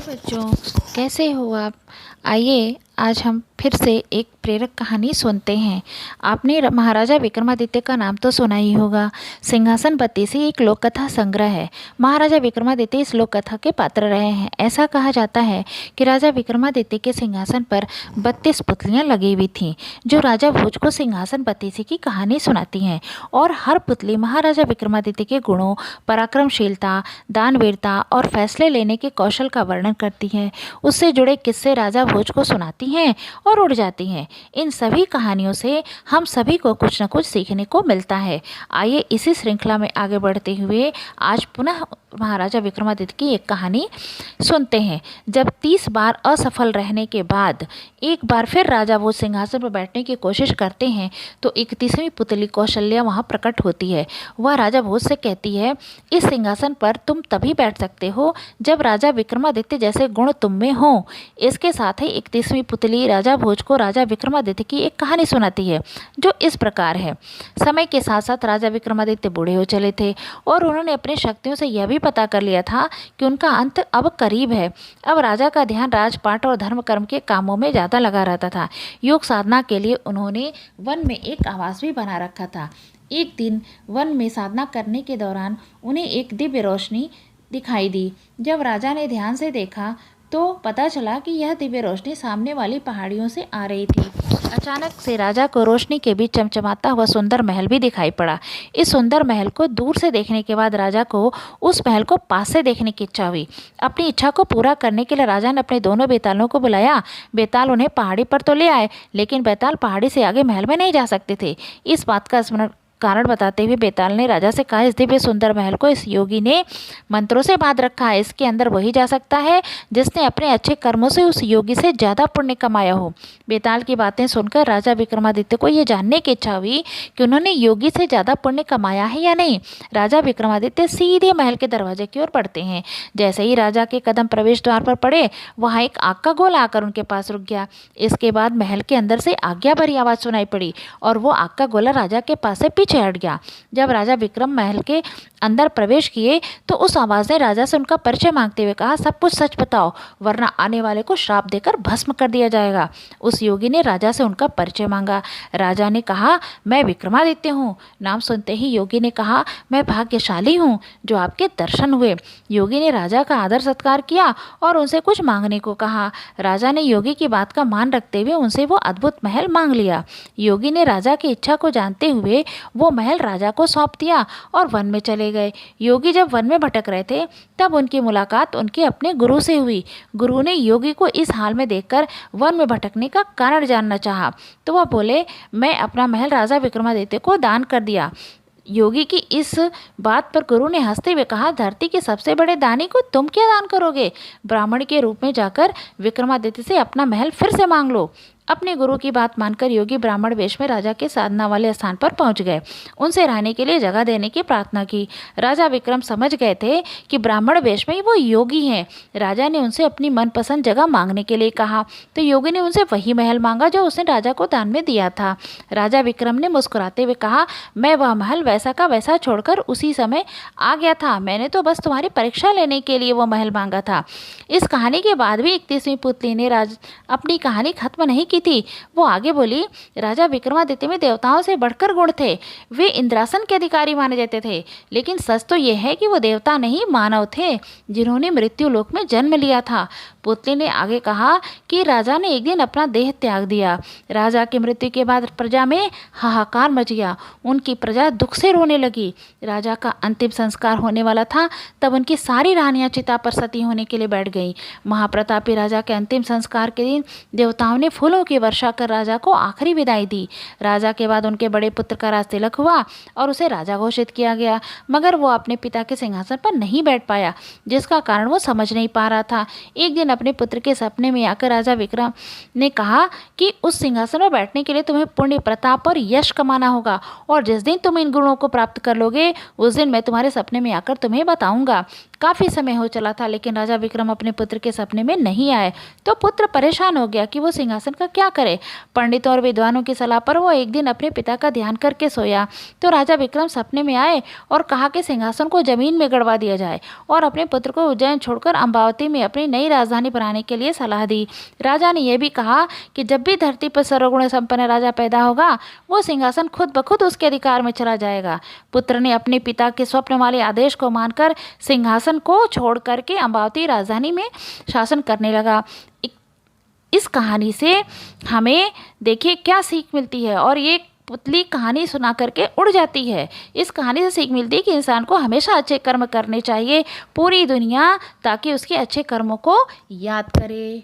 बच्चों, कैसे हो आप? आइए आज हम फिर से एक प्रेरक कहानी सुनते हैं। आपने महाराजा विक्रमादित्य का नाम तो सुना ही होगा। सिंहासन बत्तीसी एक लोक कथा संग्रह है। महाराजा विक्रमादित्य इस लोक कथा के पात्र रहे हैं। ऐसा कहा जाता है कि राजा विक्रमादित्य के सिंहासन पर 32 पुतलियां लगी हुई थीं, जो राजा भोज को सिंहासन बत्तीसी की कहानी सुनाती हैं। और हर पुतली महाराजा विक्रमादित्य के गुणों, पराक्रमशीलता, दानवीरता और फैसले लेने के कौशल का वर्णन करती है। उससे जुड़े किस्से राजा भोज को सुनाती हैं और उड़ जाती हैं। इन सभी कहानियों से हम सभी को कुछ न कुछ सीखने को मिलता है। आइए इसी श्रृंखला में आगे बढ़ते हुए आज पुनः महाराजा विक्रमादित्य की एक कहानी सुनते हैं। जब 30 बार असफल रहने के बाद एक बार फिर राजा भोज सिंहासन पर बैठने की कोशिश करते हैं, तो 31वीं पुतली कौशल्या वहां प्रकट होती है। वह राजा भोज से कहती है, इस सिंहासन पर तुम तभी बैठ सकते हो जब राजा विक्रमादित्य जैसे गुण तुम में हो। इसके साथ ही 31वीं पुतली राजा भोज को राजा विक्रमादित्य की एक कहानी सुनाती है, जो इस प्रकार है। समय के साथ साथ राजा विक्रमादित्य बूढ़े हो चले थे और उन्होंने अपनी शक्तियों से यह भी पता कर लिया था कि उनका अंत अब करीब है। अब राजा का ध्यान राजपाट और धर्म कर्म के कामों में ज़्यादा लगा रहता था। योग साधना के लिए उन्होंने वन में एक आवास भी बना रखा था। एक दिन वन में साधना करने के दौरान उन्हें एक दिव्य रोशनी दिखाई दी। जब राजा ने ध्यान से देखा तो पता चला कि यह दिव्य रोशनी सामने वाली पहाड़ियों से आ रही थी। अचानक से राजा को रोशनी के बीच चमचमाता हुआ सुंदर महल भी दिखाई पड़ा। इस सुंदर महल को दूर से देखने के बाद राजा को उस महल को पास से देखने की इच्छा हुई। अपनी इच्छा को पूरा करने के लिए राजा ने अपने दोनों बेतालों को बुलाया। बेताल उन्हें पहाड़ी पर तो ले आए, लेकिन बेताल पहाड़ी से आगे महल में नहीं जा सकते थे। इस बात का स्मरण कारण बताते हुए बेताल ने राजा से कहा, इस दिव्य सुंदर महल को इस योगी ने मंत्रों से बांध रखा है। इसके अंदर वही जा सकता है जिसने अपने अच्छे कर्मों से उस योगी से ज़्यादा पुण्य कमाया हो। बेताल की बातें सुनकर राजा विक्रमादित्य को यह जानने की इच्छा हुई कि उन्होंने योगी से ज़्यादा पुण्य कमाया है या नहीं। राजा विक्रमादित्य सीधे महल के दरवाजे की ओर बढ़ते हैं। जैसे ही राजा के कदम प्रवेश द्वार पर पड़े, वहाँ एक आग का गोला आकर उनके पास रुक गया। इसके बाद महल के अंदर से आज्ञा भरी आवाज़ सुनाई पड़ी और वो आग का गोला राजा के पास से पीछे हट गया। जब राजा विक्रम महल के अंदर प्रवेश किए तो उस आवाज ने राजा से उनका परिचय मांगते हुए कहा, सब कुछ सच बताओ वरना आने वाले को श्राप देकर भस्म कर दिया जाएगा। उस योगी ने राजा से उनका परिचय मांगा। राजा ने कहा, मैं विक्रमादित्य हूँ। नाम सुनते ही योगी ने कहा, मैं भाग्यशाली हूँ जो आपके दर्शन हुए। योगी ने राजा का आदर सत्कार किया और उनसे कुछ मांगने को कहा। राजा ने योगी की बात का मान रखते हुए उनसे वो अद्भुत महल मांग लिया। योगी ने राजा की इच्छा को जानते हुए वो महल राजा को सौंप दिया और वन में चले गए। योगी जब वन में भटक रहे थे तब उनकी मुलाकात उनके अपने गुरु से हुई। गुरु ने योगी को इस हाल में देखकर वन में भटकने का कारण जानना चाहा, तो वह बोले, मैं अपना महल राजा विक्रमादित्य को दान कर दिया। योगी की इस बात पर गुरु ने हंसते हुए कहा, धरती के सबसे बड़े दानी को तुम क्या दान करोगे? ब्राह्मण के रूप में जाकर विक्रमादित्य से अपना महल फिर से मांग लो। अपने गुरु की बात मानकर योगी ब्राह्मण वेश में राजा के साधना वाले स्थान पर पहुंच गए। उनसे रहने के लिए जगह देने की प्रार्थना की। राजा विक्रम समझ गए थे कि ब्राह्मण वेश में ही वो योगी हैं। राजा ने उनसे अपनी मनपसंद जगह मांगने के लिए कहा, तो योगी ने उनसे वही महल मांगा जो उसने राजा को दान में दिया था। राजा विक्रम ने मुस्कुराते हुए कहा, मैं वह महल वैसा का वैसा छोड़कर उसी समय आ गया था। मैंने तो बस तुम्हारी परीक्षा लेने के लिए वो महल मांगा था। इस कहानी के बाद भी 31वीं पुतली ने अपनी कहानी खत्म नहीं की थी। वो आगे बोली, राजा विक्रमादित्य में देवताओं से बढ़कर गुण थे। वे इंद्रासन के अधिकारी माने जाते थे, लेकिन सच तो यह है कि वो देवता नहीं मानव थे जिन्होंने मृत्यु लोक में जन्म लिया था। पुतली ने आगे कहा कि राजा ने एक दिन अपना देह त्याग दिया। राजा की मृत्यु के बाद प्रजा में हाहाकार मच गया। उनकी प्रजा दुख से रोने लगी। राजा का अंतिम संस्कार होने वाला था, तब उनकी सारी रानियां चिता पर सती होने के लिए बैठ गईं। महाप्रतापी राजा के अंतिम संस्कार के दिन देवताओं ने फूलों की वर्षा कर राजा को आखिरी विदाई दी। राजा के बाद उनके बड़े पुत्र का राजतिलक हुआ और उसे राजा घोषित किया गया, मगर वो अपने पिता के सिंहासन पर नहीं बैठ पाया, जिसका कारण वो समझ नहीं पा रहा था। एक दिन अपने पुत्र के सपने में आकर राजा विक्रम ने कहा कि उस सिंहासन पर बैठने के लिए तुम्हें पुण्य, प्रताप और यश कमाना होगा, और जिस दिन तुम इन गुणों को प्राप्त कर लोगे उस दिन मैं तुम्हारे सपने में आकर तुम्हें बताऊंगा काफ़ी समय हो चला था, लेकिन राजा विक्रम अपने पुत्र के सपने में नहीं आए। तो पुत्र परेशान हो गया कि वो सिंहासन का क्या करे। पंडितों और विद्वानों की सलाह पर वो एक दिन अपने पिता का ध्यान करके सोया। तो राजा विक्रम सपने में आए और कहा कि सिंहासन को जमीन में गड़वा दिया जाए, और अपने पुत्र को उज्जैन छोड़कर अमरावती में अपनी नई राजधानी बनाने के लिए सलाह दी। राजा ने यह भी कहा कि जब भी धरती पर सर्वगुण संपन्न राजा पैदा होगा, वो सिंहासन खुद ब खुद उसके अधिकार में चला जाएगा। पुत्र ने अपने पिता के स्वप्न वाले आदेश को मानकर सिंहासन को छोड़ करके अमरावती राजधानी में शासन करने लगा। इस कहानी से हमें देखिए क्या सीख मिलती है, और ये पुतली कहानी सुना करके उड़ जाती है। इस कहानी से सीख मिलती है कि इंसान को हमेशा अच्छे कर्म करने चाहिए, पूरी दुनिया ताकि उसके अच्छे कर्मों को याद करे।